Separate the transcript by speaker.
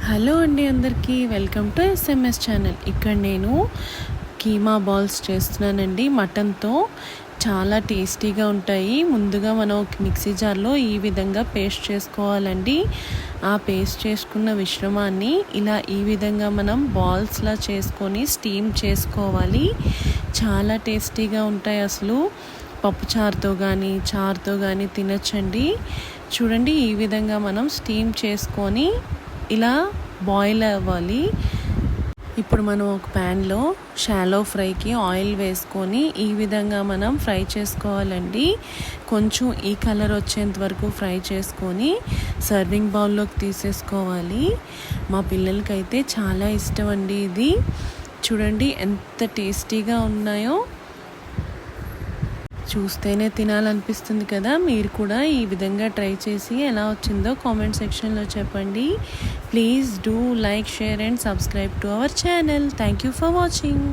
Speaker 1: Hello అండి అందరికీ welcome to SMS channel. ఇక్కడ నేను కీమా బాల్స్ చేస్తున్నానండి మటన్తో. చాలా టేస్టీగా ఉంటాయి. ముందుగా మనం ఒక మిక్సీ జార్లో ఈ విధంగా పేస్ట్ చేసుకోవాలండి. ఆ పేస్ట్ చేసుకున్న మిశ్రమాన్ని ఇలా ఈ విధంగా మనం బాల్స్లా చేసుకొని స్టీమ్ చేసుకోవాలి. చాలా టేస్టీగా ఉంటాయి. అసలు పప్పుచారుతో కానీ చారుతో కానీ తినచ్చండి. చూడండి, ఈ విధంగా మనం స్టీమ్ చేసుకొని ఇలా బాయిల్ అవ్వాలి. ఇప్పుడు మనం ఒక ప్యాన్లో షాలో ఫ్రైకి ఆయిల్ వేసుకొని ఈ విధంగా మనం ఫ్రై చేసుకోవాలండి. కొంచెం ఈ కలర్ వచ్చేంత వరకు ఫ్రై చేసుకొని సర్వింగ్ బౌల్లోకి తీసేసుకోవాలి. మా పిల్లలకైతే చాలా ఇష్టం అండి ఇది. చూడండి ఎంత టేస్టీగా ఉన్నాయో, చూస్తేనే తినాలనిపిస్తుంది కదా. మీరు కూడా ఈ విధంగా ట్రై చేసి ఎలా వచ్చిందో కామెంట్ సెక్షన్లో చెప్పండి. Please do like, share and subscribe to our channel. Thank you for watching.